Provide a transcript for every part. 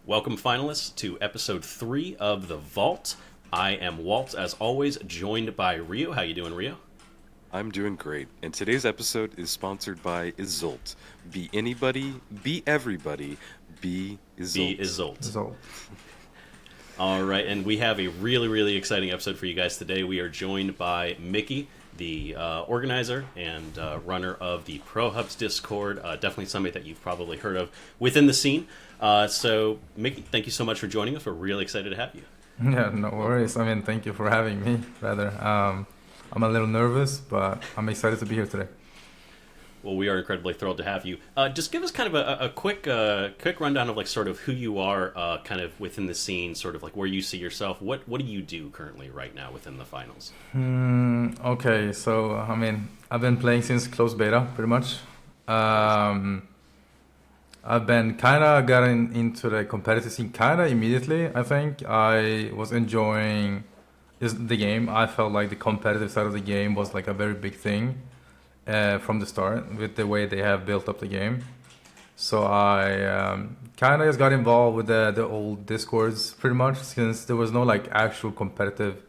Welcome, finalists, to episode 3 of The Vault. I am Waltz, as always, joined by Rio. How you doing, Rio? I'm doing great, and today's episode is sponsored by Isolt. Be anybody, be everybody, be Be Isolt. Isolt. So, All right, and we have a really exciting episode for you guys today. We are joined by Mickey, the organizer and runner of the Pro Hubs Discord. Definitely somebody that you've probably heard of within the scene. So, Mickey, thank you so much for joining us. We're really excited to have you. yeah, no worries. I mean, thank you for having me, rather. I'm a little nervous, but I'm excited to be here today. Well, we are incredibly thrilled to have you. Just give us kind of a quick rundown of like sort of who you are, kind of within the scene, sort of like where you see yourself. What do you do currently right now within the finals? Okay, so, I mean, I've been playing since closed beta, pretty much. I've been kind of gotten into the competitive scene kind of immediately, I think. I was enjoying the game. I felt like the competitive side of the game was like a very big thing from the start with the way they have built up the game. So I kind of just got involved with the old discords pretty much, since there was no like actual competitive,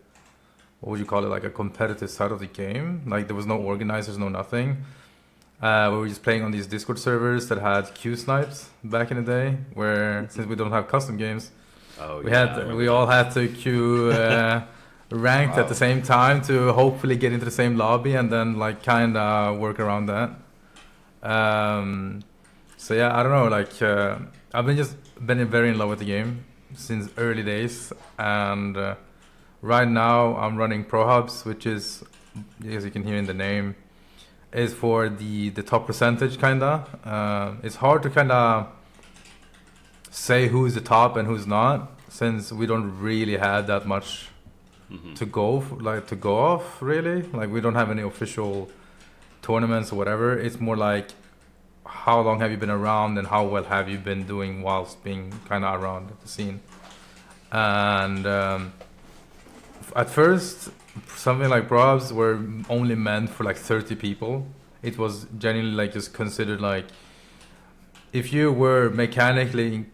what would you call it, like a competitive side of the game. Like there was no organizers, no nothing. We were just playing on these Discord servers that had queue snipes back in the day, where since we don't have custom games, we all had to queue ranked at the same time to hopefully get into the same lobby and then like kind of work around that. So yeah, I don't know. Like I've been very in love with the game since early days, and right now I'm running Pro Hubs, which is, as you can hear in the name, is for the top percentage kinda. It's hard to kinda say who's the top and who's not, since we don't really have that much to go off really. Like we don't have any official tournaments or whatever. It's more like how long have you been around and how well have you been doing whilst being kind of around the scene. And at first, something like Probs were only meant for like 30 people. It was genuinely like just considered like if you were mechanically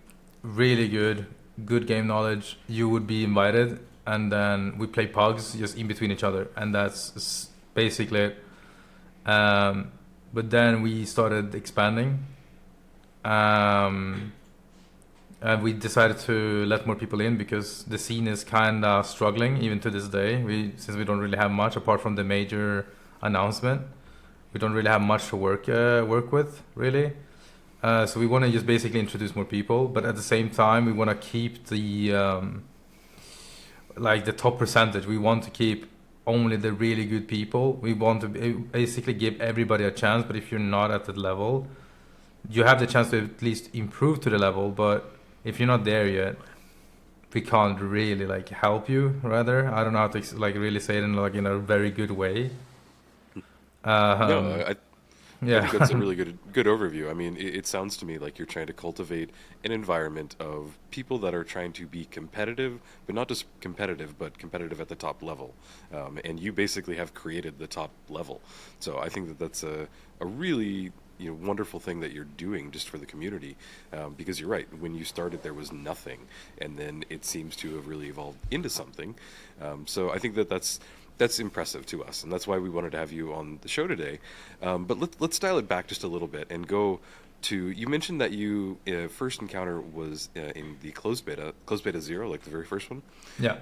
really good game knowledge, you would be invited, and then we play pugs just in between each other, and that's basically it. But then we started expanding, and we decided to let more people in because the scene is kind of struggling even to this day. Since we don't really have much apart from the major announcement, we don't really have much to work with really. So we want to just basically introduce more people, but at the same time we want to keep the like the top percentage. We want to keep only the really good people. We want to basically give everybody a chance, but if you're not at that level, you have the chance to at least improve to the level, but if you're not there yet, we can't really like help you. Rather, I don't know how to like really say it in like in a very good way. No, I Yeah, think that's a really good overview. I mean, it sounds to me like you're trying to cultivate an environment of people that are trying to be competitive, but not just competitive, but competitive at the top level. And you basically have created the top level. So I think that that's a really wonderful thing that you're doing just for the community, because you're right. When you started, there was nothing, and then it seems to have really evolved into something. So I think that that's impressive to us, and that's why we wanted to have you on the show today. But let's dial it back just a little bit and go to, you mentioned that you first encounter was in the closed beta 0, like the very first one. yeah.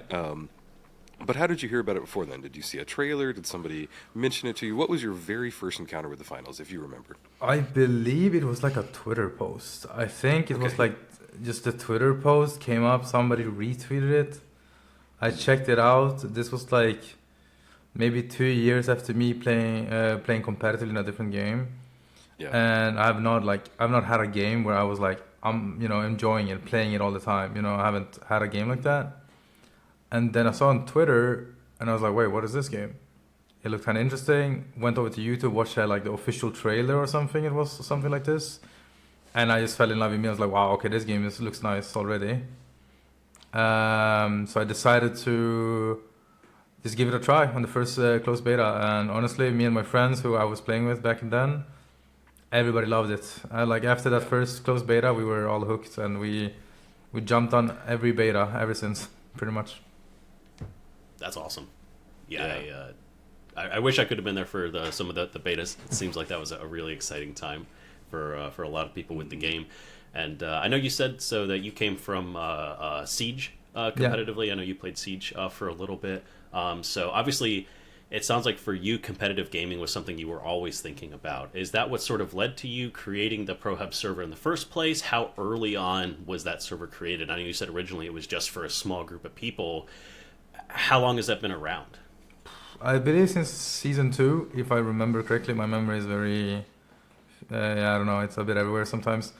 But how did you hear about it before then? Did you see a trailer? Did somebody mention it to you? What was your very first encounter with the finals, if you remember? I believe it was like a Twitter post. I think it was like just a Twitter post came up. Somebody retweeted it. I checked it out. This was like maybe 2 years after me playing competitively in a different game. Yeah. And I've not had a game where I was like I'm enjoying it, playing it all the time. I haven't had a game like that. And then I saw on Twitter, and I was like, wait, what is this game? It looked kind of interesting. Went over to YouTube, watched like the official trailer or something. It was something like this. And I just fell in love with me. I was like, wow, okay, this game looks nice already. So I decided to just give it a try on the first closed beta. And honestly, me and my friends who I was playing with back then, everybody loved it. Like after that first closed beta, we were all hooked, and we we jumped on every beta ever since, pretty much. That's awesome. Yeah, I wish I could have been there for some of the betas. It seems like that was a really exciting time for a lot of people with the game. And I know you said so that you came from Siege competitively. I know you played Siege for a little bit. So obviously, it sounds like for you, competitive gaming was something you were always thinking about. Is that what sort of led to you creating the ProHub server in the first place? How early on was that server created? I know you said originally it was just for a small group of people. How long has that been around? I believe since season 2, if I remember correctly. My memory is very, I don't know, it's a bit everywhere sometimes.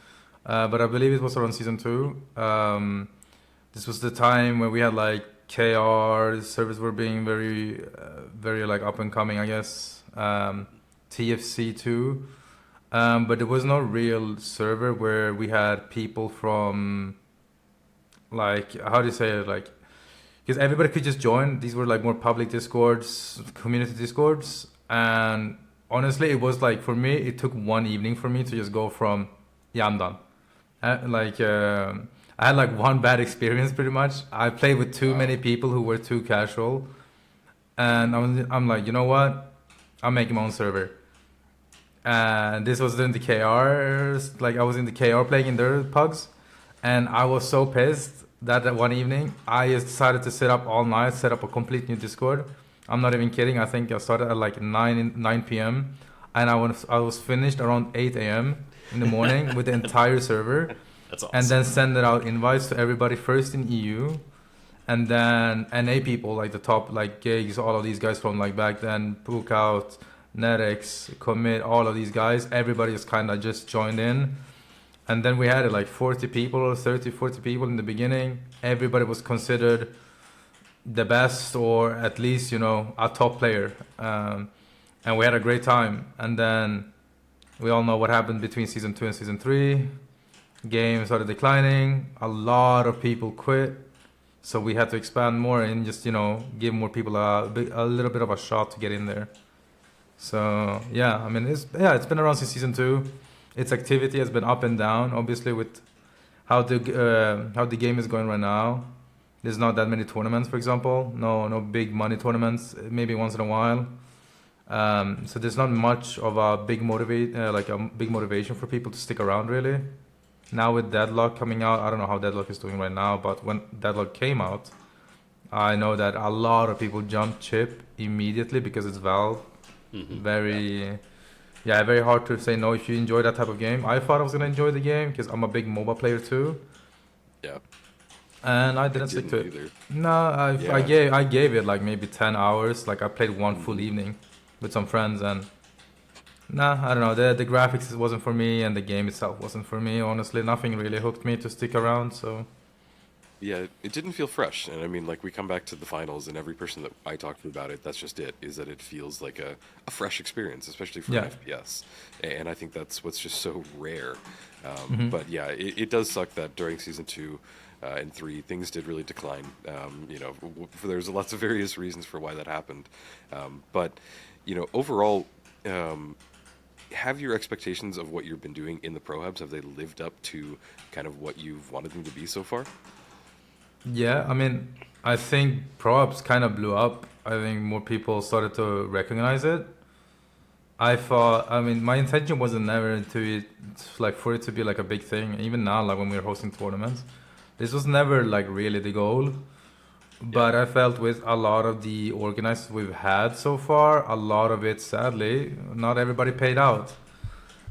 But I believe it was around season 2. This was the time when we had like KR, servers were being very, very like up and coming, I guess. TFC 2. But there was no real server where we had people from, like, how do you say it, like, because everybody could just join. These were like more public discords, community discords, and honestly, it was like, for me, it took one evening for me to just go from, yeah, I'm done. I had like one bad experience pretty much. I played with too many people who were too casual, and I'm like, you know what, I'm making my own server. And this was during the KRs, like I was in the KR playing in their pugs, and I was so pissed that one evening I just decided to sit up all night, set up a complete new Discord. I'm not even kidding. I think I started at like 9 p.m. and I was finished around 8 a.m. in the morning with the entire server. That's awesome. And then sending out invites to everybody, first in EU, and then NA people, like the top, like Gigs, all of these guys from like back then, Pookout, Netix, Commit, all of these guys. Everybody just kind of just joined in. And then we had like 40 people or 30, 40 people in the beginning. Everybody was considered the best, or at least, you know, a top player. And we had a great time. And then we all know what happened between season 2 and season 3. Game started declining. A lot of people quit. So we had to expand more and just, you know, give more people a little bit of a shot to get in there. So yeah, I mean, it's been around since season 2. Its activity has been up and down, obviously, with how the game is going right now. There's not that many tournaments, for example. No big money tournaments, maybe once in a while. So there's not much of a big motivation for people to stick around, really. Now with Deadlock coming out, I don't know how Deadlock is doing right now, but when Deadlock came out, I know that a lot of people jumped ship immediately because it's Valve. Mm-hmm. Very hard to say no if you enjoy that type of game. I thought I was gonna enjoy the game because I'm a big MOBA player too. Yeah. And I didn't stick to it. Either. No, I gave it like maybe 10 hours. Like I played one full evening with some friends, and I don't know. The graphics wasn't for me, and the game itself wasn't for me. Honestly, nothing really hooked me to stick around. So. Yeah, it didn't feel fresh. And I mean, like, we come back to the finals, and every person that I talk to about it, that's just it, is that it feels like a fresh experience, especially for an FPS. And I think that's what's just so rare. But yeah, it does suck that during Season 2 and 3, things did really decline. You know, there's lots of various reasons for why that happened. But, you know, overall, have your expectations of what you've been doing in the Pro Hubs, have they lived up to kind of what you've wanted them to be so far? Yeah, I mean, I think Pro Hubs kind of blew up. I think more people started to recognize it. I mean, my intention wasn't never for it to be like a big thing. Even now, like when we're hosting tournaments, this was never like really the goal. But I felt with a lot of the organizers we've had so far, a lot of it, sadly, not everybody paid out.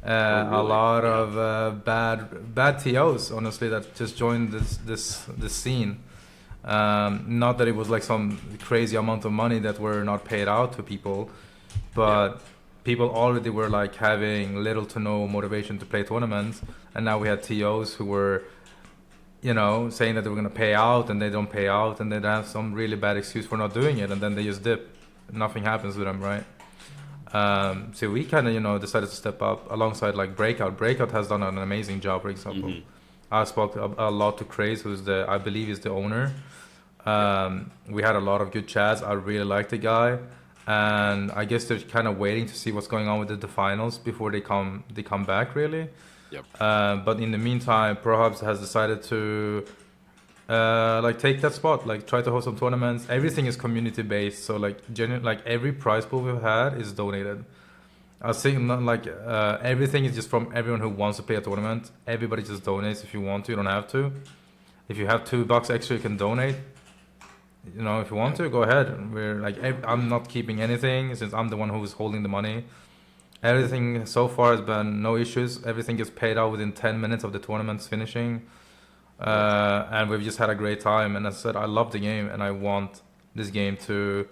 A lot of bad TOs, honestly, that just joined this scene. Not that it was like some crazy amount of money that were not paid out to people, but people already were like having little to no motivation to play tournaments, and now we had TOs who were, you know, saying that they were going to pay out, and they don't pay out, and they have some really bad excuse for not doing it, and then they just dip. Nothing happens with them, right? So we kind of, you know, decided to step up alongside like Breakout. Breakout has done an amazing job, for example. I spoke a lot to Craze, who's I believe is the owner. We had a lot of good chats. I really like the guy, and I guess they're kind of waiting to see what's going on with the finals before they come back, really. Yep. But in the meantime, Pro Hubs has decided to like take that spot, like try to host some tournaments. Everything is community based, so like like every prize pool we've had is donated. I was thinking like everything is just from everyone who wants to play a tournament. Everybody just donates if you want to. You don't have to. If you have $2 extra, you can donate. You know, if you want to, go ahead. We're like I'm not keeping anything since I'm the one who's holding the money. Everything so far has been no issues. Everything gets paid out within 10 minutes of the tournament's finishing. And we've just had a great time. And as I said, I love the game and I want this game to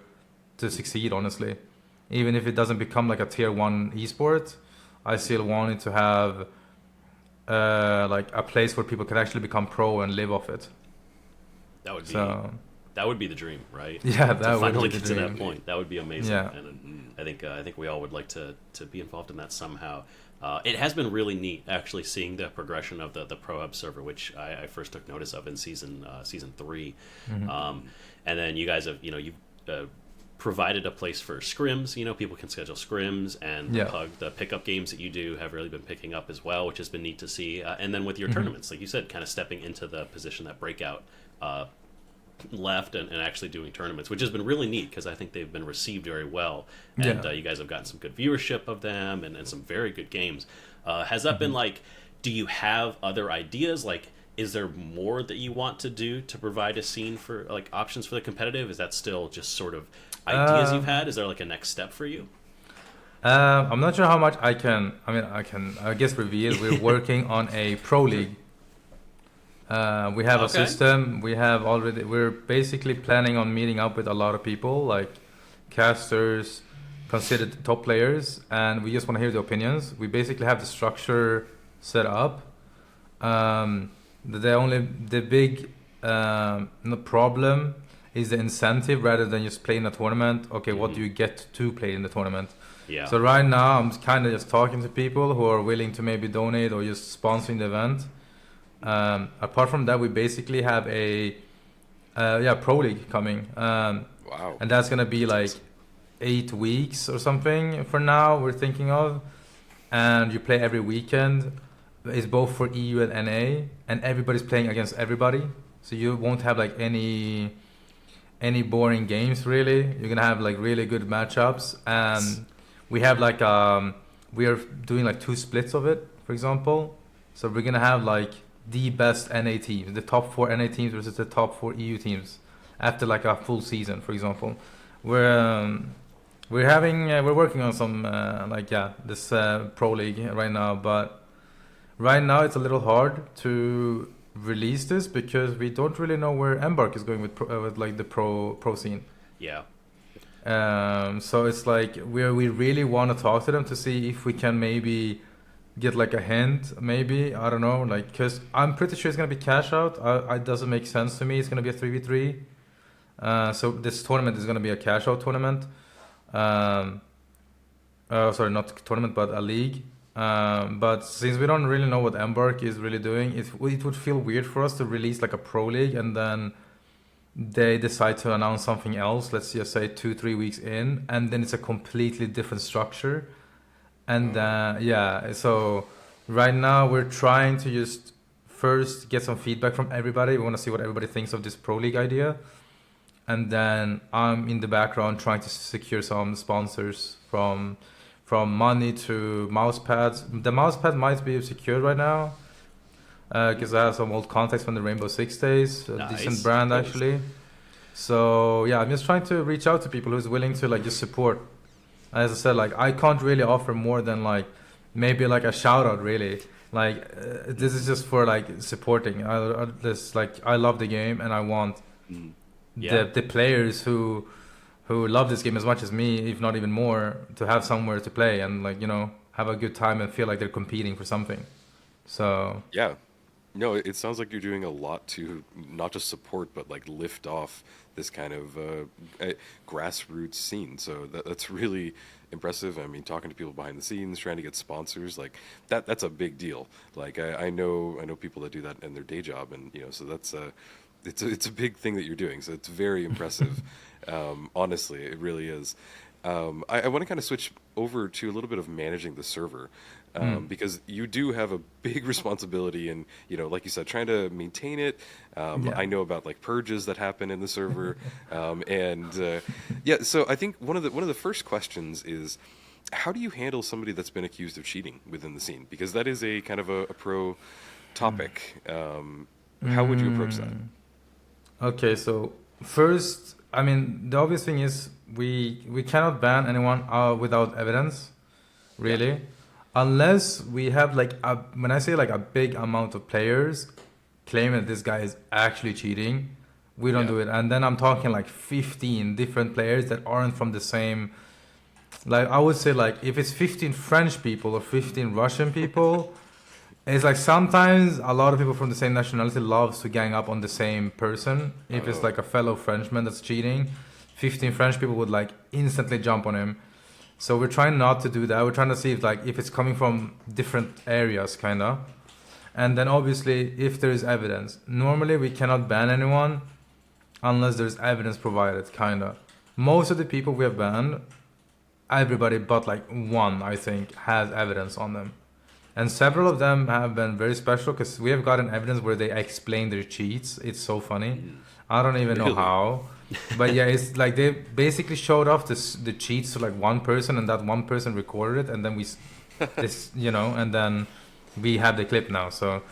succeed, honestly. Even if it doesn't become like a tier 1 esport, I still want it to have like a place where people can actually become pro and live off it. That would be the dream, right? Yeah, that to would finally be the get to dream. that point. That would be amazing. Yeah. And I think we all would like to be involved in that somehow. It has been really neat actually seeing the progression of the Pro Hub server, which I first took notice of in season 3. Mm-hmm. And then you guys have provided a place for scrims. People can schedule scrims, and the pickup games that you do have really been picking up as well, which has been neat to see. And then with your tournaments, like you said, kind of stepping into the position that Breakout left and actually doing tournaments, which has been really neat because I think they've been received very well. And you guys have gotten some good viewership of them and some very good games. Has that been like, do you have other ideas? Like, is there more that you want to do to provide a scene for like options for the competitive? Is that still just sort of ideas you've had? Is there like a next step for you? I'm not sure how much I guess reveal. We're working on a pro league. We have a system. We're basically planning on meeting up with a lot of people, like casters, considered top players, and we just want to hear the opinions. We basically have the structure set up. The big problem is the incentive rather than just playing a tournament. Okay, what do you get to play in the tournament? Yeah. So right now I'm kind of just talking to people who are willing to maybe donate or just sponsoring the event. Apart from that, we basically have a pro league coming. Wow. And that's gonna be like 8 weeks or something for now. We're thinking of, and you play every weekend. It's both for EU and NA, and everybody's playing against everybody. So you won't have like any boring games really. You're gonna have like really good matchups, and we have like we are doing like 2 splits of it, for example. So we're gonna have like the best NA teams, the top 4 NA teams versus the top 4 EU teams after like a full season, for example. We're working on some this pro league right now, but right now it's a little hard to release this because we don't really know where Embark is going with like the pro scene. Yeah. So it's like we really want to talk to them to see if we can maybe get like a hint, maybe, I don't know, like, because I'm pretty sure it's gonna be cash out. It doesn't make sense to me. It's gonna be a 3v3. So this tournament is gonna be a cash out tournament. Sorry, not tournament, but a league. But since we don't really know what Embark is really doing, it would feel weird for us to release like a pro league and then they decide to announce something else, let's just say 2-3 weeks in, and then it's a completely different structure. And so right now we're trying to just first get some feedback from everybody. We want to see what everybody thinks of this pro league idea, and then I'm in the background trying to secure some sponsors from money to mouse pads. The mouse pad might be secured right now because I have some old contacts from the Rainbow Six days, a decent brand actually. So yeah, I'm just trying to reach out to people who's willing to like just support. As I said, like I can't really offer more than like maybe like a shout out really. Like this is just for like supporting. I love the game and I want the players who love this game as much as me, if not even more, to have somewhere to play and like, you know, have a good time and feel like they're competing for something. So yeah. No, it sounds like you're doing a lot to not just support, but like lift off this kind of grassroots scene. So that's really impressive. I mean, talking to people behind the scenes, trying to get sponsors, like that's a big deal. Like I know people that do that in their day job, and you know, so that's it's a big thing that you're doing. So it's very impressive. Honestly, it really is. I want to kind of switch over to a little bit of managing the server. Because you do have a big responsibility in, like you said, trying to maintain it. I know about like purges that happen in the server, So I think one of the first questions is, how do you handle somebody that's been accused of cheating within the scene? Because that is a kind of a pro topic. How would you approach that? Okay, so first, I mean, the obvious thing is we cannot ban anyone without evidence, really. Yeah. Unless we have when I say like a big amount of players claiming that this guy is actually cheating, we don't do it. And then I'm talking like 15 different players that aren't from the same, like I would say like if it's 15 French people or 15 Russian people, it's like sometimes a lot of people from the same nationality loves to gang up on the same person. If it's like a fellow Frenchman that's cheating, 15 French people would like instantly jump on him. So we're trying not to do that. We're trying to see if it's coming from different areas, kind of. And then obviously, if there is evidence. Normally, we cannot ban anyone unless there's evidence provided, kind of. Most of the people we have banned, everybody but like one, I think, has evidence on them. And several of them have been very special because we have gotten evidence where they explain their cheats. It's so funny. I don't even know how. But yeah, it's like they basically showed off the cheats to like one person, and that one person recorded it, and then and then we have the clip now. So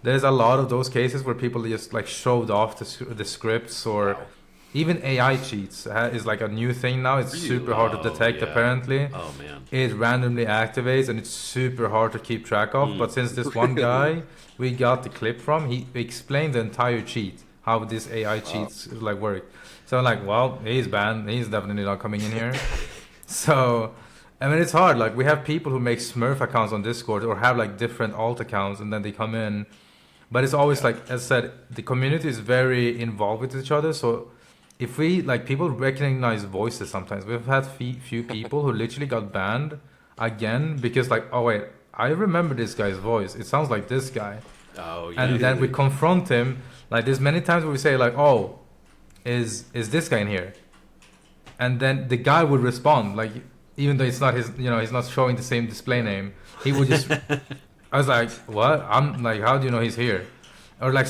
there's a lot of those cases where people just like showed off the scripts, or even AI cheats is like a new thing now. It's super hard to detect apparently. Oh man. It randomly activates and it's super hard to keep track of. But since this one guy we got the clip from, he explained the entire cheat, how this AI cheats like work. So I'm like, well, he's banned. He's definitely not coming in here. So, I mean, it's hard. Like, we have people who make Smurf accounts on Discord or have like different alt accounts, and then they come in. But it's always like, as I said, the community is very involved with each other. So if we, like, people recognize voices sometimes. We've had few people who literally got banned again because like, oh wait, I remember this guy's voice. It sounds like this guy. Oh, yeah. And then we confront him. Like, there's many times where we say like, oh, is this guy in here? And then the guy would respond, like, even though it's not his, he's not showing the same display name, he would just, I was like, what? I'm like, how do you know he's here? Or like,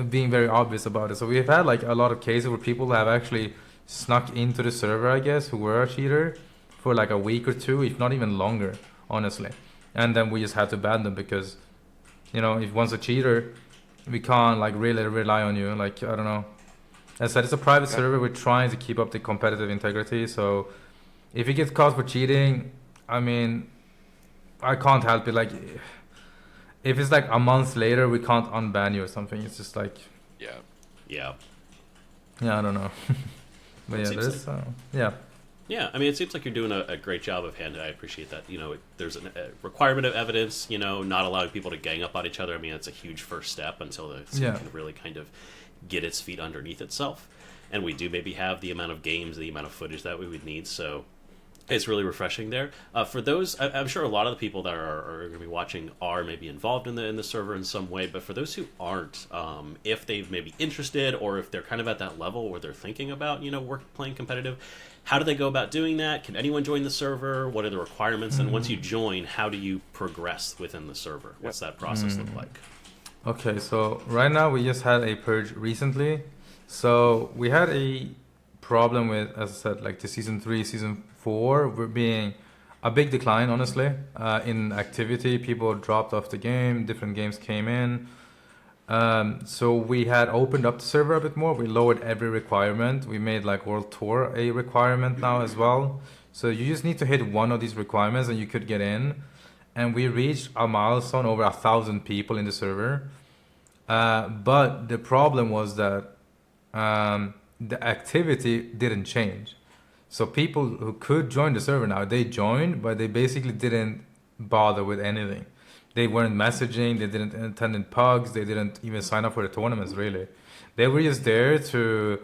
being very obvious about it. So we've had like a lot of cases where people have actually snuck into the server, I guess, who were a cheater for like a week or two, if not even longer, honestly. And then we just had to ban them because, if one's a cheater, we can't like really rely on you. Like, I don't know. As I said, it's a private server. We're trying to keep up the competitive integrity. So if you get caught for cheating, I mean, I can't help it. Like, if it's like a month later, we can't unban you or something. It's just like... Yeah, I don't know. But yeah, there's... Yeah, I mean, it seems like you're doing a great job of handling. I appreciate that. There's a requirement of evidence, not allowing people to gang up on each other. I mean, it's a huge first step until the scene can really kind of get its feet underneath itself. And we do maybe have the amount of games, the amount of footage that we would need. So it's really refreshing there. For those, I'm sure a lot of the people that are going to be watching are maybe involved in the server in some way. But for those who aren't, if they've maybe interested or if they're kind of at that level where they're thinking about, playing competitive, how do they go about doing that? Can anyone join the server? What are the requirements? And once you join, how do you progress within the server? What's that process look like? Okay, so right now we just had a purge recently. So we had a problem with, as I said, like the season 3, season 4, we're being a big decline, honestly, in activity. People dropped off the game, different games came in. So we had opened up the server a bit more. We lowered every requirement. We made like World Tour a requirement now as well. So you just need to hit one of these requirements and you could get in. And we reached a milestone over 1,000 people in the server. But the problem was that the activity didn't change. So people who could join the server now, they joined, but they basically didn't bother with anything. They weren't messaging, they didn't attend pugs, they didn't even sign up for the tournaments, really. They were just there to,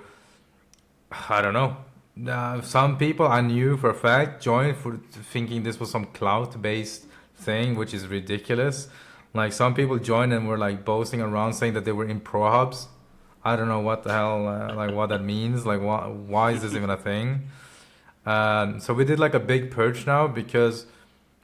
I don't know. Some people I knew for a fact joined for thinking this was some clout-based thing, which is ridiculous. Like, some people joined and were like boasting around saying that they were in pro hubs. I don't know what the hell, like what that means. Like, why is this even a thing? So we did like a big purge now because,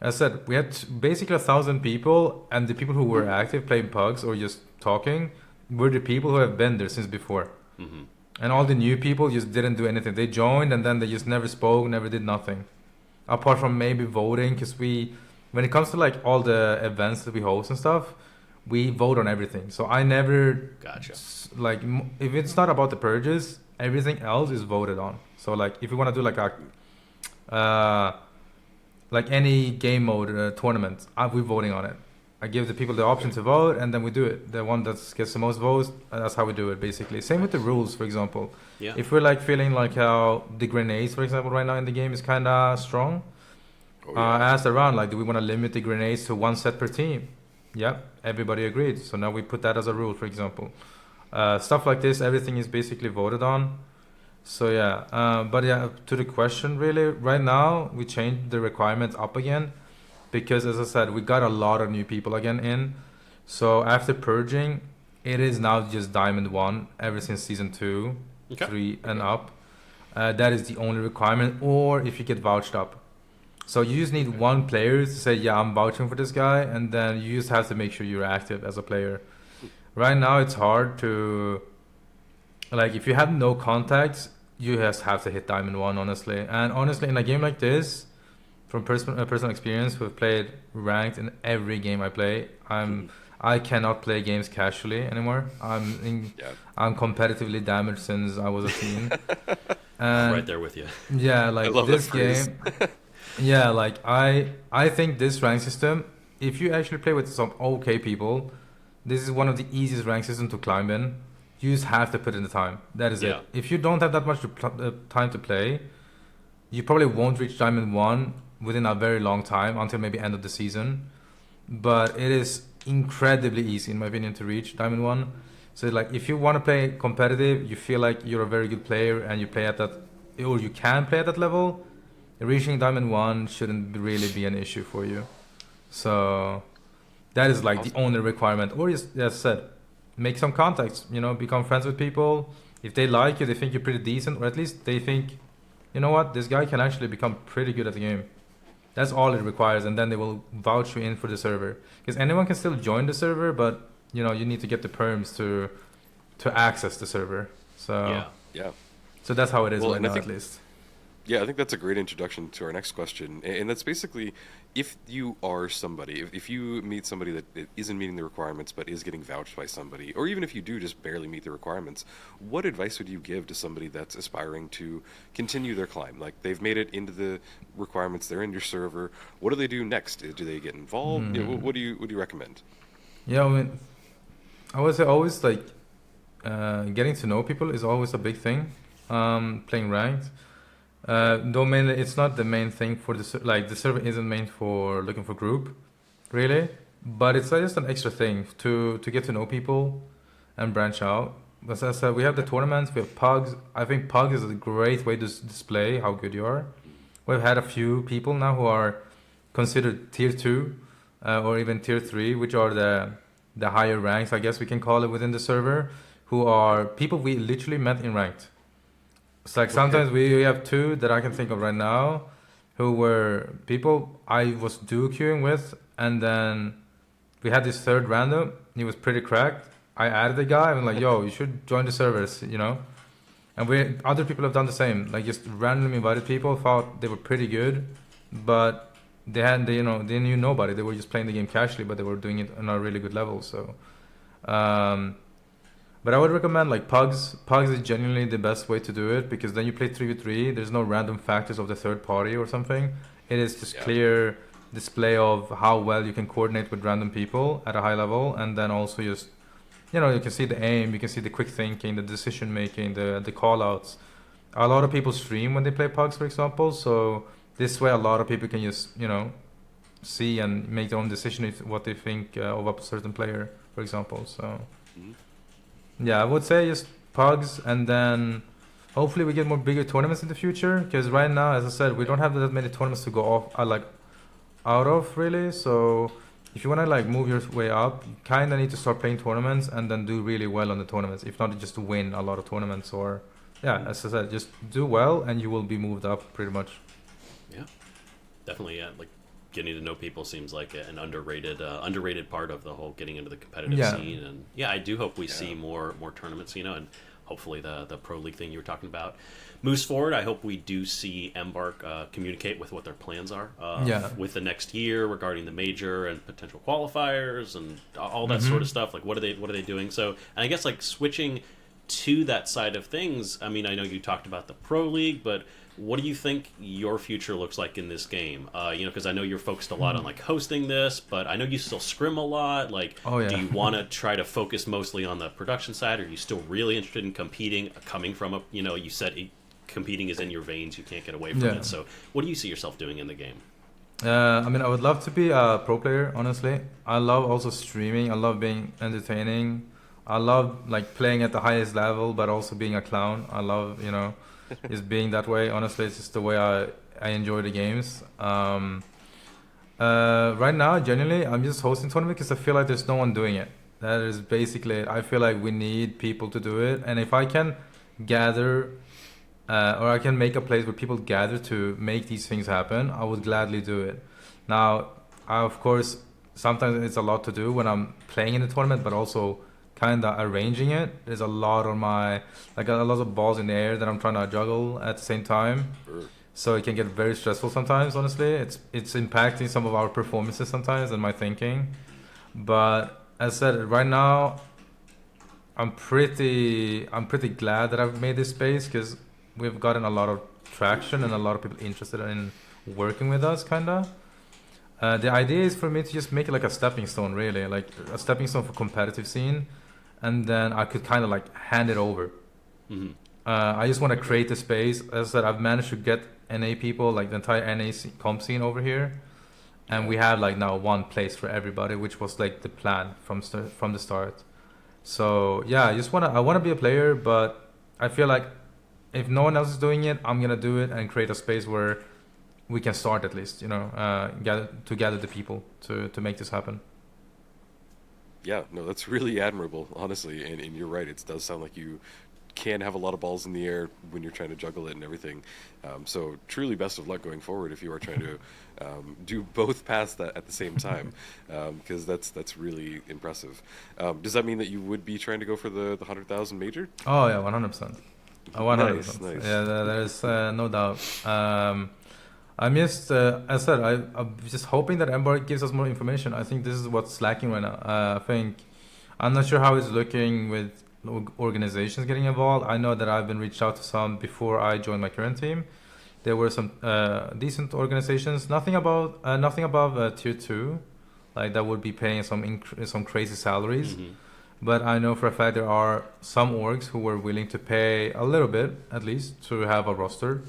as I said, we had basically 1,000 people, and the people who were active playing pugs or just talking were the people who have been there since before. Mm-hmm. And all the new people just didn't do anything. They joined and then they just never spoke, never did nothing. Apart from maybe voting, because when it comes to like all the events that we host and stuff, we vote on everything. So I never, Gotcha. like, if it's not about the purges, everything else is voted on. So like, if you want to do like like any game mode tournament, we're voting on it. I give the people the option to vote, and then we do it. The one that gets the most votes, that's how we do it, basically. Same with the rules, for example. Yeah. If we're like feeling like how the grenades, for example, right now in the game is kind of strong, I asked around, like, do we want to limit the grenades to 1 set per team? Yep, everybody agreed. So now we put that as a rule, for example. Stuff like this, everything is basically voted on. So yeah, but yeah, to the question, really, right now we changed the requirements up again. Because, as I said, we got a lot of new people again in. So after purging, it is now just Diamond 1 ever since Season 2, 3 and up. That is the only requirement. Or if you get vouched up. So you just need one player to say, yeah, I'm vouching for this guy. And then you just have to make sure you're active as a player. Right now, it's hard to... Like, if you have no contacts, you just have to hit Diamond 1, honestly. And honestly, in a game like this... From personal experience, we've played ranked in every game I play. I cannot play games casually anymore. I'm competitively damaged since I was a teen. I'm right there with you. Yeah, like this game. Yeah, like I think this rank system, if you actually play with some okay people, this is one of the easiest rank systems to climb in. You just have to put in the time. That is it. If you don't have that much time to play, you probably won't reach Diamond 1 within a very long time, until maybe end of the season. But it is incredibly easy, in my opinion, to reach Diamond 1. So like, if you want to play competitive, you feel like you're a very good player and you play at that, or you can play at that level, reaching Diamond 1 shouldn't really be an issue for you. So that is like the only requirement. Or just, as I said, make some contacts, become friends with people. If they like you, they think you're pretty decent, or at least they think, you know what, this guy can actually become pretty good at the game. That's all it requires, and then they will vouch you in for the server. Because anyone can still join the server, but you need to get the perms to access the server. So yeah. So that's how it is right now, at least. Yeah, I think that's a great introduction to our next question, and that's basically, if you are somebody, if you meet somebody that isn't meeting the requirements but is getting vouched by somebody, or even if you do just barely meet the requirements, what advice would you give to somebody that's aspiring to continue their climb? Like, they've made it into the requirements, they're in your server. What do they do next? Do they get involved? What do you recommend? Yeah, I mean, I would say always like getting to know people is always a big thing. Playing ranked. Though mainly it's not the main thing for the server isn't meant for looking for group, really, but it's just an extra thing to get to know people and branch out. As I said, we have the tournaments, we have pugs. I think pug is a great way to display how good you are. We've had a few people now who are considered tier 2 or even tier 3, which are the higher ranks, I guess we can call it, within the server, who are people we literally met in ranked. It's like sometimes we have 2 that I can think of right now who were people I was duo queuing with, and then we had this third random. He was pretty cracked. I added the guy. I'm like, yo, you should join the servers, And other people have done the same. Like, just randomly invited people, thought they were pretty good, but they knew nobody. They were just playing the game casually, but they were doing it on a really good level. So, but I would recommend like pugs. Pugs is genuinely the best way to do it, because then you play 3v3. There's no random factors of the third party or something. It is just clear display of how well you can coordinate with random people at a high level, and then also just you can see the aim, you can see the quick thinking, the decision making, the call outs. A lot of people stream when they play pugs, for example, so this way a lot of people can just see and make their own decision if what they think of a certain player, for example. So yeah, I would say just pugs, and then hopefully we get more bigger tournaments in the future, because right now, as I said, we don't have that many tournaments to go off out of, really. So if you want to move your way up, you kind of need to start playing tournaments and then do really well on the tournaments, if not just to win a lot of tournaments or yeah, as I said, just do well and you will be moved up pretty much. Yeah, definitely. Yeah, like getting to know people seems like an underrated part of the whole getting into the competitive Yeah. scene. And yeah, I do hope we see more tournaments. And hopefully the pro league thing you were talking about moves forward. I hope we do see Embark communicate with what their plans are with the next year regarding the major and potential qualifiers and all that sort of stuff. Like what are they doing? So, and I guess like switching to that side of things. I mean, I know you talked about the pro league, but what do you think your future looks like in this game? Because I know you're focused a lot on like hosting this, but I know you still scrim a lot. Like, do you want to try to focus mostly on the production side? Or are you still really interested in competing? Coming from a, you said competing is in your veins. You can't get away from it. So, what do you see yourself doing in the game? I mean, I would love to be a pro player. Honestly, I love also streaming. I love being entertaining. I love like playing at the highest level, but also being a clown. I love, just being that way. Honestly, it's just the way I enjoy the games. Right now, genuinely, I'm just hosting tournament because I feel like there's no one doing it. That is basically it. I feel like we need people to do it, and if I can gather, or I can make a place where people gather to make these things happen, I would gladly do it. Now, of course, sometimes it's a lot to do when I'm playing in the tournament, but also kind of arranging it. There's a lot on my, like a lot of balls in the air that I'm trying to juggle at the same time. Sure. So it can get very stressful sometimes, honestly. It's impacting some of our performances sometimes and my thinking. But as I said, right now, I'm pretty glad that I've made this space because we've gotten a lot of traction and a lot of people interested in working with us, kind of. The idea is for me to just make it like a stepping stone, really, like a stepping stone for competitive scene, and then I could kind of like hand it over. Mm-hmm. I just want to create a space. As I said, I've managed to get NA people, like the entire NA comp scene over here, and we have like now one place for everybody, which was like the plan from the start. So yeah, I want to be a player, but I feel like if no one else is doing it, I'm gonna do it and create a space where we can start at least, gather the people to make this happen. Yeah, no, that's really admirable, honestly. And you're right, it does sound like you can have a lot of balls in the air when you're trying to juggle it and everything. So truly best of luck going forward if you are trying to do both paths that at the same time, because that's really impressive. Does that mean that you would be trying to go for the 100,000 major? Oh yeah, 100%. 100%. Nice. Yeah, there's no doubt. I'm just, as I said, I'm just hoping that Embark gives us more information. I think this is what's lacking right now. I'm not sure how it's looking with organizations getting involved. I know that I've been reached out to some before I joined my current team. There were some decent organizations, nothing above tier 2, like that would be paying some crazy salaries. Mm-hmm. But I know for a fact there are some orgs who were willing to pay a little bit, at least, to have a roster.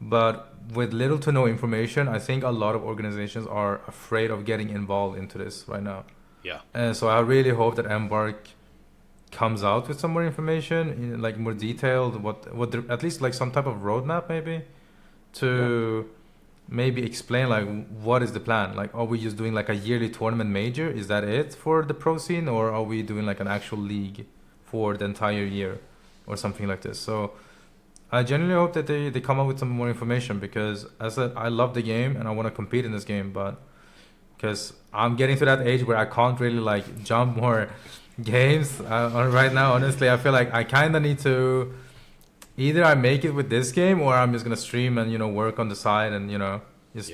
But with little to no information, I think a lot of organizations are afraid of getting involved into this right now. Yeah. And so I really hope that Embark comes out with some more information, like more detailed, at least like some type of roadmap maybe, to maybe explain like what is the plan. Like, are we just doing like a yearly tournament major? Is that it for the pro scene, or are we doing like an actual league for the entire year, or something like this? So I genuinely hope that they come up with some more information, because as I said, I love the game and I want to compete in this game, but because I'm getting to that age where I can't really like jump more games right now. Honestly, I feel like I kind of need to either I make it with this game, or I'm just gonna stream and work on the side and just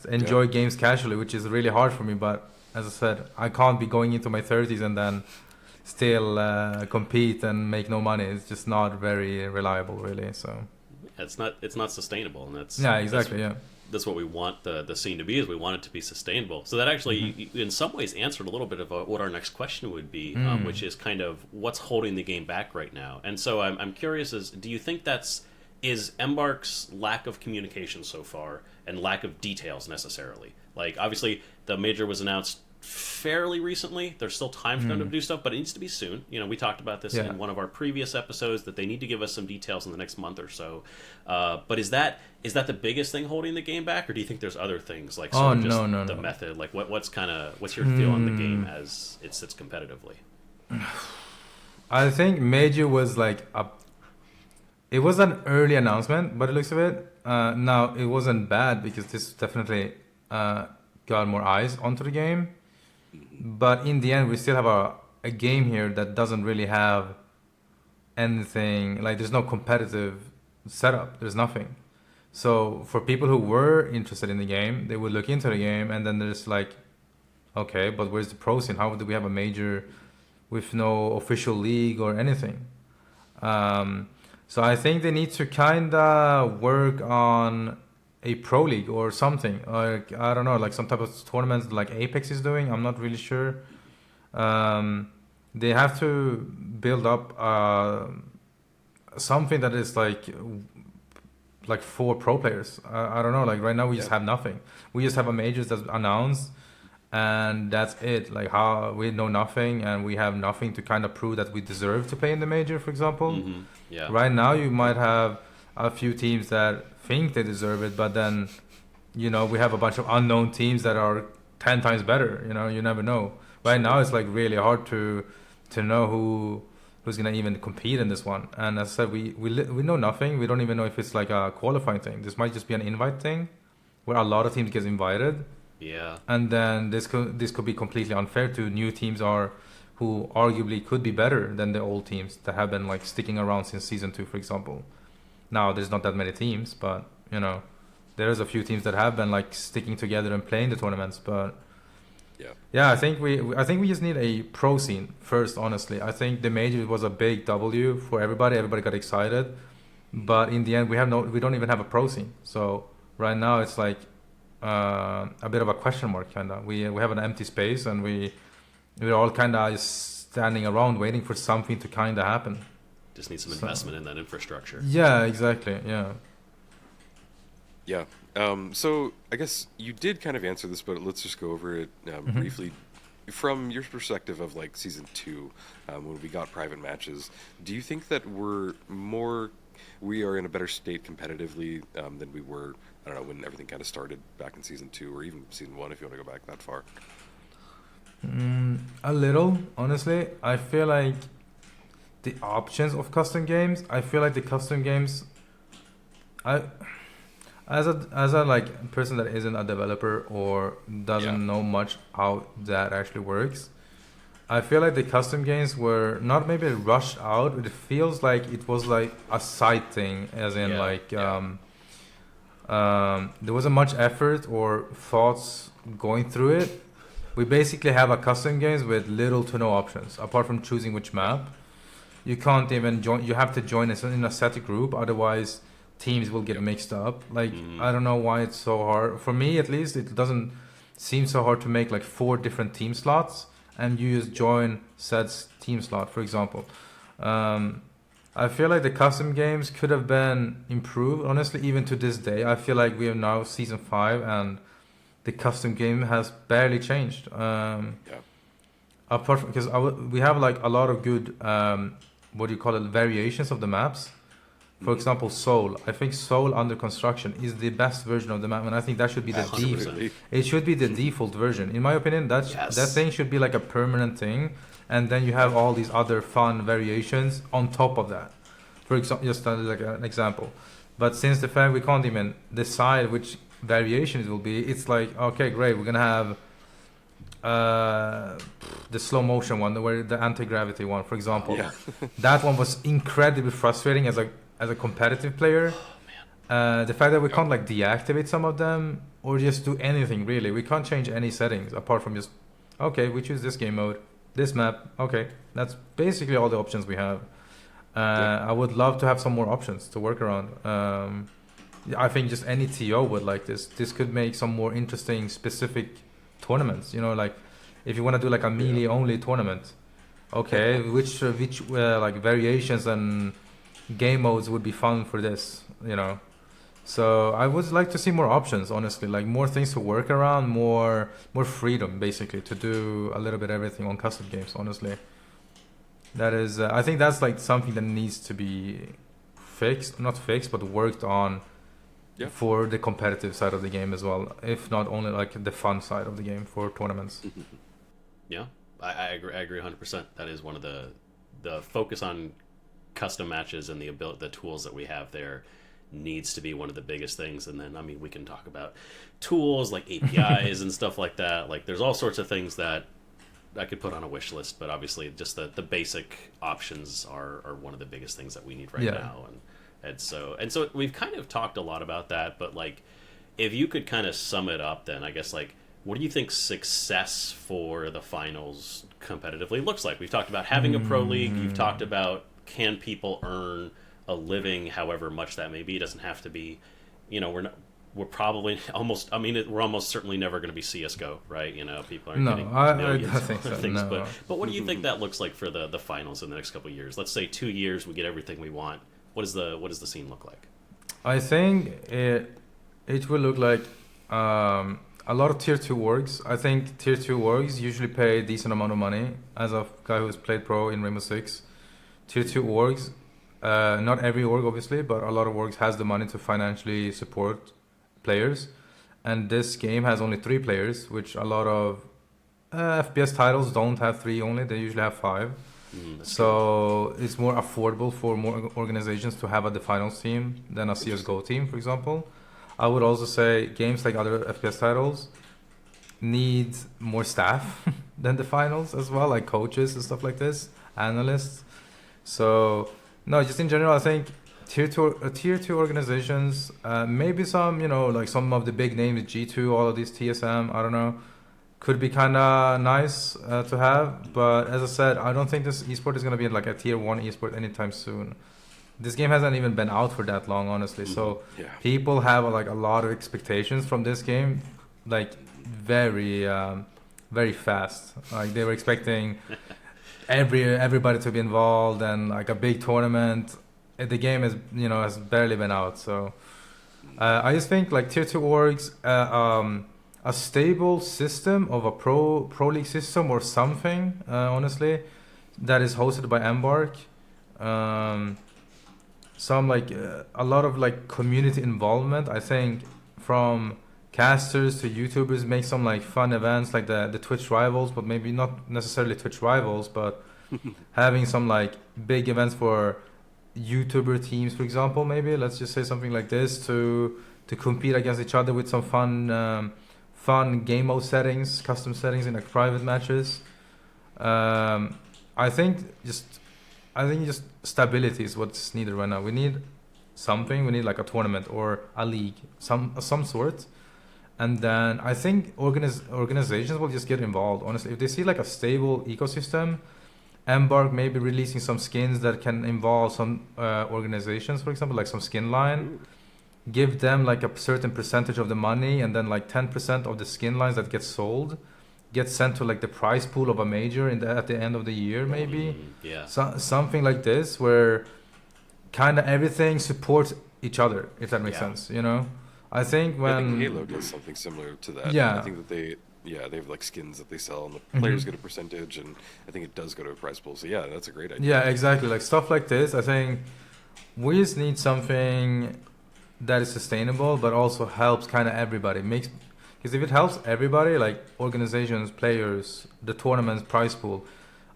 enjoy games casually, which is really hard for me. But as I said, I can't be going into my 30s and then still compete and make no money. It's just not very reliable, really. So it's not sustainable, and that's exactly. That's what we want the scene to be. Is we want it to be sustainable. So that actually, in some ways, answered a little bit of what our next question would be, which is kind of what's holding the game back right now. And so I'm curious: do you think is Embark's lack of communication so far and lack of details necessarily? Like, obviously, the major was announced fairly recently. There's still time for them to do stuff, but it needs to be soon. We talked about this in one of our previous episodes, that they need to give us some details in the next month or so. But is that the biggest thing holding the game back, or do you think there's other things like the method? Like what's your feel on the game as it sits competitively? I think Major was like it was an early announcement, but it looks of it. Now it wasn't bad because this definitely got more eyes onto the game. But in the end, we still have a game here that doesn't really have anything. Like there's no competitive setup. There's nothing. So for people who were interested in the game, they would look into the game, and then there's like, okay, but where's the pro scene? How do we have a major with no official league or anything? So I think they need to kind of work on a pro league or something. Like I don't know, like some type of tournaments like Apex is doing. I'm not really sure. They have to build up something that is like for pro players. I don't know. Like right now we just have nothing. We just have a majors that's announced, and that's it. Like how we know nothing, and we have nothing to kind of prove that we deserve to play in the major, for example. Yeah. Right now you might have a few teams that think they deserve it, but then we have a bunch of unknown teams that are 10 times better. You never know. Right now it's like really hard to know who's gonna even compete in this one. And as I said, we know nothing. We don't even know if it's like a qualifying thing. This might just be an invite thing where a lot of teams get invited. Yeah. And then this could be completely unfair to new teams who arguably could be better than the old teams that have been like sticking around since season 2, for example. Now there's not that many teams, but there's a few teams that have been like sticking together and playing the tournaments. But yeah, I think we just need a pro scene first. Honestly, I think the major was a big W for everybody. Everybody got excited, but in the end, we don't even have a pro scene. So right now, it's like a bit of a question mark, kind of. We have an empty space, and we're all kind of just standing around waiting for something to kind of happen. Just need some investment in that infrastructure. Yeah, exactly. Yeah. Yeah. So I guess you did kind of answer this, but let's just go over it briefly. From your perspective of like season 2, when we got private matches, do you think that we are in a better state competitively than we were, I don't know, when everything kind of started back in season 2 or even season 1 if you want to go back that far? A little, honestly. I feel like the options of custom games, as a like person that isn't a developer or doesn't know much how that actually works, I feel like the custom games were not maybe rushed out, but it feels like it was like a side thing, as in there wasn't much effort or thoughts going through it. We basically have a custom games with little to no options apart from choosing which map. You can't even join. You have to join in a set group, otherwise teams will get mixed up. Like I don't know why it's so hard. For me, at least, it doesn't seem so hard to make like 4 different team slots and you just join said team slot, for example. I feel like the custom games could have been improved. Honestly, even to this day, I feel like we are now season 5 and the custom game has barely changed. Apart from because we have like a lot of good variations of the maps. For example, Seoul. I think Seoul Under Construction is the best version of the map, and I think that should be the default. It should be the default version, in my opinion. That thing should be like a permanent thing, and then you have all these other fun variations on top of that. For example, just like an example. But since the fact we can't even decide which variations it will be, it's like, okay, great, we're gonna have the slow motion one, the anti-gravity one, for example. That one was incredibly frustrating as a competitive player. The fact that we can't like deactivate some of them or just do anything really. We can't change any settings apart from just, okay, we choose this game mode, this map. Okay, that's basically all the options we have. I would love to have some more options to work around. I think just any TO would like this. This could make some more interesting specific tournaments. Like if you want to do like a melee only tournament, okay, which like variations and game modes would be fun for this. So I would like to see more options, honestly, like more things to work around, more freedom basically to do a little bit everything on custom games. Honestly, that is I think that's like something that needs to be not fixed but worked on for the competitive side of the game as well, if not only like the fun side of the game for tournaments. I agree 100%. That is one of the the focus on custom matches and the tools that we have there needs to be one of the biggest things. And then, I mean, we can talk about tools like APIs and stuff like that. Like, there's all sorts of things that I could put on a wish list, but obviously just the basic options are one of the biggest things that we need right now. And so we've kind of talked a lot about that, but like, if you could kind of sum it up, then I guess, like, what do you think success for the finals competitively looks like? We've talked about having a pro league. You've talked about, can people earn a living, however much that may be. It doesn't have to be, you know, we're probably almost, I mean, we're almost certainly never going to be CSGO, right? You know, people aren't getting millions I think so. things. No. But what do you think that looks like for the finals in the next couple of years? Let's say 2 years, we get everything we want. What does the scene look like? I think it will look like a lot of tier 2 orgs. I think tier 2 orgs usually pay a decent amount of money. As a guy who's played pro in Rainbow Six, tier 2 orgs, not every org obviously, but a lot of orgs has the money to financially support players. And this game has only 3 players, which a lot of FPS titles don't have 3 only. They usually have 5. So it's more affordable for more organizations to have a finals team than a CSGO team, for example. I would also say games like other FPS titles need more staff than the finals as well, like coaches and stuff like this, analysts. So no, just in general, I think tier two organizations, maybe some, you know, like some of the big names, G2, all of these TSM, I don't know, could be kind of nice to have. But as I said, I don't think this esport is going to be like a tier 1 esport anytime soon. This game hasn't even been out for that long, honestly. So people have like a lot of expectations from this game, like very, very fast. Like they were expecting everybody to be involved and like a big tournament. The game is, you know, has barely been out. So I just think like tier 2 orgs, a stable system of a pro league system or something, honestly, that is hosted by Embark. Some like a lot of like community involvement. I think from casters to YouTubers make some like fun events like the Twitch rivals, but maybe not necessarily Twitch rivals, but having some like big events for YouTuber teams, for example. Maybe let's just say something like this to compete against each other with some fun game mode settings, custom settings in like private matches. I think just stability is what's needed right now. We need something. We need like a tournament or a league, some sort. And then I think organizations will just get involved. Honestly, if they see like a stable ecosystem, Embark maybe releasing some skins that can involve some organizations, for example, like some skin line. Give them like a certain percentage of the money, and then like 10% of the skin lines that get sold get sent to like the prize pool of a major at the end of the year, maybe. Something like this where kind of everything supports each other, if that makes sense, you know. I think Halo does something similar to that. I think that they have like skins that they sell and the players get a percentage, and I think it does go to a prize pool. So yeah, that's a great idea. Yeah, exactly. Like stuff like this, I think we just need something that is sustainable but also helps kind of everybody. Because if it helps everybody, like organizations, players, the tournaments, prize pool,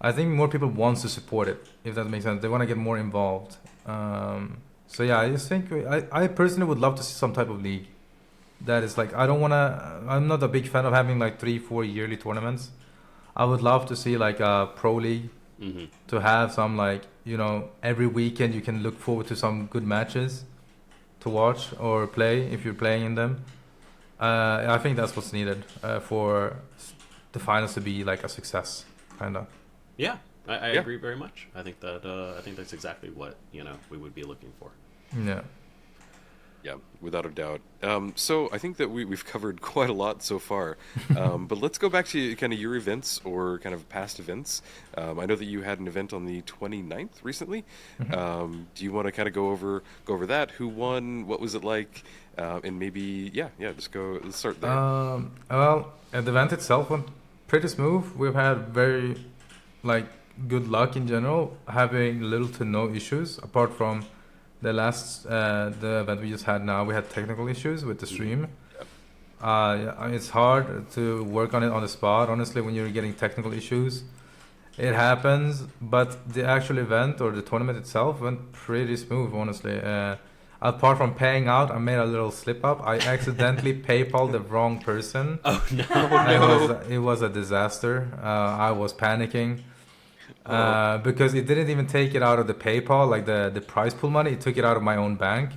I think more people want to support it, if that makes sense. They want to get more involved. So yeah, I just think I personally would love to see some type of league that is like, I'm not a big fan of having like 3-4 yearly tournaments. I would love to see like a pro league, to have some like, you know, every weekend you can look forward to some good matches to watch or play if you're playing in them. I think that's what's needed for the finals to be like a success, kind of. Yeah, I agree very much. I think that's exactly what, you know, we would be looking for. Yeah, without a doubt. So I think that we've covered quite a lot so far. But let's go back to kind of your events or kind of past events. I know that you had an event on the 29th recently. Do you want to kind of go over that? Who won? What was it like? And maybe, let's start there. Well, the event itself went pretty smooth. We've had very, like, good luck in general, having little to no issues apart from the event we just had now. We had technical issues with the stream. It's hard to work on it on the spot, honestly, when you're getting technical issues. it happens, but the actual event or the tournament itself went pretty smooth, honestly. Apart from paying out, I made a little slip up. I accidentally PayPal the wrong person. Oh no! It was a disaster. I was panicking Oh. because it didn't even take it out of the PayPal, like the prize pool money. It took it out of my own bank.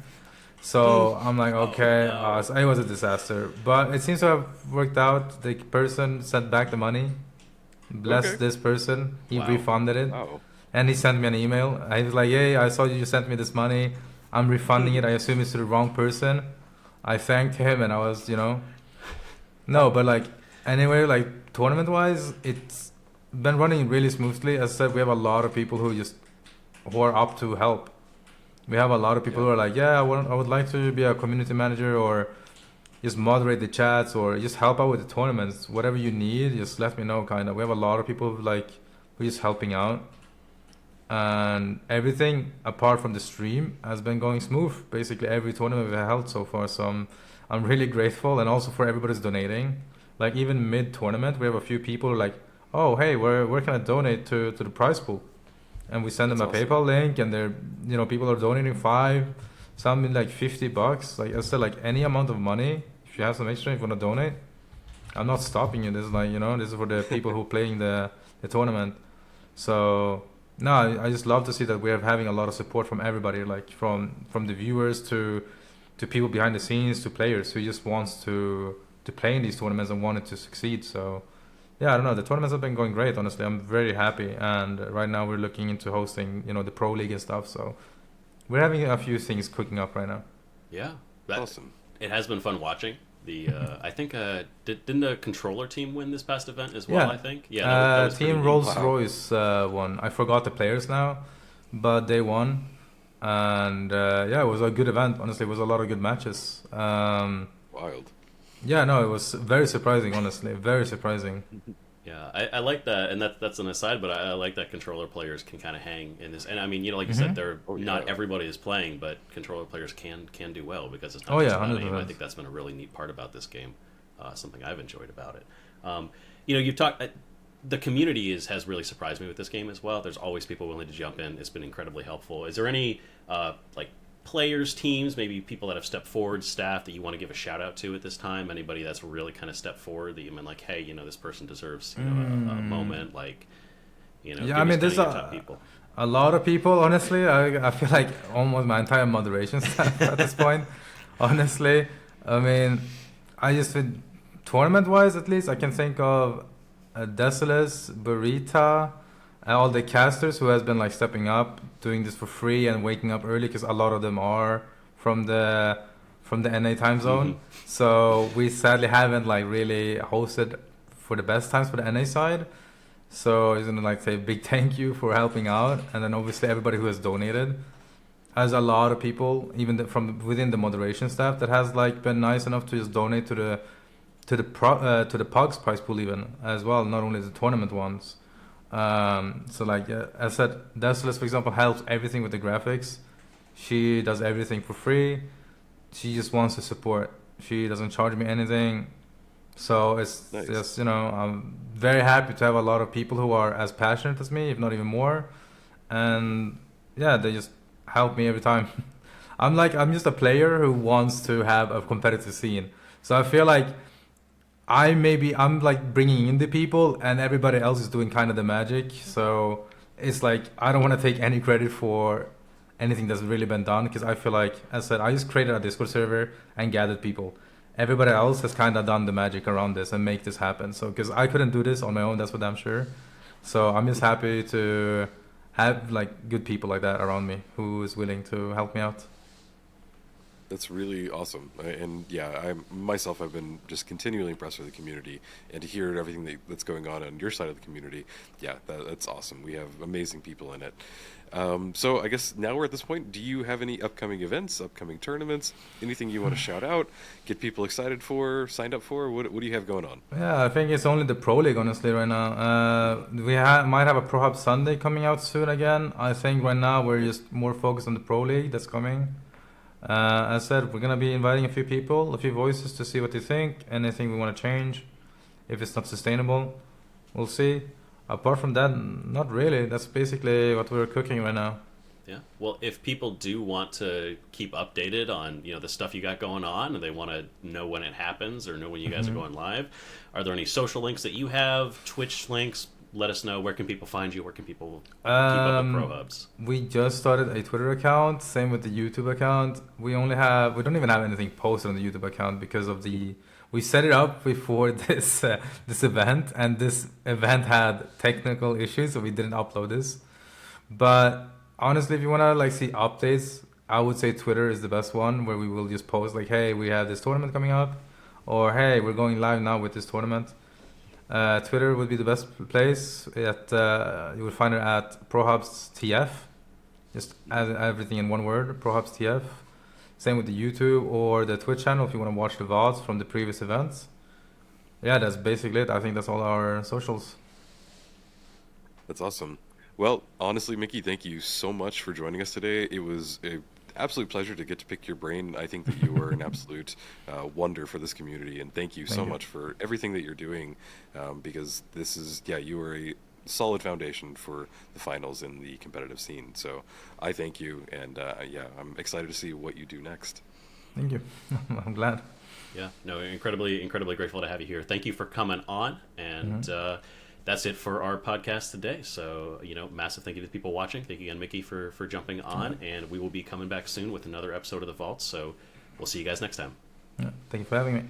So I'm like, okay, no. so it was a disaster. But it seems to have worked out. The person sent back the money. Bless Okay. this person. He Wow. refunded it. Wow. And he sent me an email. I was like, hey, I saw you sent me this money. I'm refunding it. I assume it's to the wrong person. I thanked him and I was, no, but like, anyway, like tournament wise, it's been running really smoothly. As I said, we have a lot of people who are up to help. We have a lot of people Yeah. who are like, yeah, I would like to be a community manager or just moderate the chats or just help out with the tournaments. Whatever you need, just let me know, kind of. We have a lot of people who just helping out. And everything apart from the stream has been going smooth. Basically, every tournament we've held so far. So I'm really grateful, and also for everybody's donating. Like even mid tournament, we have a few people who are like, oh hey, where can I donate to the prize pool? And we send them That's a awesome. PayPal link, and they're people are donating some in like $50. Like I said, like any amount of money, if you have some extra, if you want to donate, I'm not stopping you. This is like this is for the people who are playing the tournament. So no, I just love to see that we're having a lot of support from everybody, like from the viewers to people behind the scenes to players who just wants to play in these tournaments and wanted to succeed. So yeah, I don't know. The tournaments have been going great. Honestly, I'm very happy. And right now we're looking into hosting, the pro league and stuff. So we're having a few things cooking up right now. Yeah, that Awesome. it has been fun watching. The I think didn't the controller team win this past event as well? Yeah. I think that was pretty Team neat. Rolls Wow. Royce won. I forgot the players now, but they won. And yeah, it was a good event. Honestly, it was a lot of good matches. Wild. Yeah, no, it was very surprising. Honestly, very surprising. Yeah, I like that, and that's an aside, but I like that controller players can kind of hang in this. And I mean, like you said, they're Oh, not yeah. everybody is playing, but controller players can do well because it's Oh not yeah, just about aim. I 100%. think that's been a really neat part about this game. Something I've enjoyed about it. You've talked. The community has really surprised me with this game as well. There's always people willing to jump in. It's been incredibly helpful. Is there any like players, teams, maybe people that have stepped forward, staff that you want to give a shout out to at this time? Anybody that's really kind of stepped forward that you've been like, hey, this person deserves a moment, like Yeah, give I us mean, kind of there's your top people. a lot of people. Honestly, I feel like almost my entire moderation staff at this point. Honestly, I mean, I just think tournament wise, at least, I can think of Decilis, Burita, and all the casters who has been like stepping up, doing this for free and waking up early because a lot of them are from the NA time zone. So we sadly haven't like really hosted for the best times for the NA side. So I just gonna like say a big thank you for helping out, and then obviously everybody who has donated. As a lot of people, even from within the moderation staff, that has like been nice enough to just donate to the Pugs prize pool even as well, not only the tournament ones. So like as I said, Decilis for example helps everything with the graphics. She does everything for free. She just wants to support. She doesn't charge me anything. So it's Nice. just I'm very happy to have a lot of people who are as passionate as me, if not even more, and yeah, they just help me every time. I'm just a player who wants to have a competitive scene. So I feel like I'm like bringing in the people, and everybody else is doing kind of the magic. So it's like I don't want to take any credit for anything that's really been done because I feel like, as I said, I just created a Discord server and gathered people. Everybody else has kind of done the magic around this and make this happen. So because I couldn't do this on my own, that's for damn sure. So I'm just happy to have like good people like that around me who is willing to help me out. That's really awesome. And yeah, I myself have been just continually impressed with the community, and to hear everything that's going on your side of the community, yeah, that's awesome. We have amazing people in it. So I guess now we're at this point. Do you have any upcoming events, upcoming tournaments, anything you want to shout out, get people excited for, signed up for? What do you have going on? Yeah, I think it's only the Pro League, honestly, right now. We might have a Pro Hub Sunday coming out soon again. I think right now we're just more focused on the Pro League that's coming. As I said, we're going to be inviting a few people, a few voices to see what they think, anything we want to change. If it's not sustainable, we'll see. apart from that, not really. That's basically what we're cooking right now. Yeah. Well, if people do want to keep updated on, you know, the stuff you got going on, and they want to know when it happens or know when you guys are going live, are there any social links that you have? Twitch links? Let us know. Where can people find you? Where can people keep up with Pro Hubs? We just started a Twitter account. Same with the YouTube account. We don't even have anything posted on the YouTube account because of we set it up before this event, and this event had technical issues, so we didn't upload this. But honestly, if you want to like see updates, I would say Twitter is the best one, where we will just post like, hey, we have this tournament coming up, or hey, we're going live now with this tournament. Twitter would be the best place. You will find it at ProHubs TF, just add everything in one word, ProHubs TF. Same with the YouTube or the Twitch channel if you want to watch the VODs from the previous events. Yeah, that's basically it. I think that's all our socials. That's awesome. Well, honestly, Mickey, thank you so much for joining us today. It was an absolute pleasure to get to pick your brain. I think that you were an absolute wonder for this community, and thank you so much for everything that you're doing, because this is, you were a solid foundation for the finals in the competitive scene. So I thank you, and I'm excited to see what you do next. Thank you. I'm glad. Yeah, no, incredibly grateful to have you here. Thank you for coming on, and that's it for our podcast today. So, you know, massive thank you to the people watching. Thank you again, Mickey, for jumping on, and we will be coming back soon with another episode of The Vault. So we'll see you guys next time. Thank you for having me.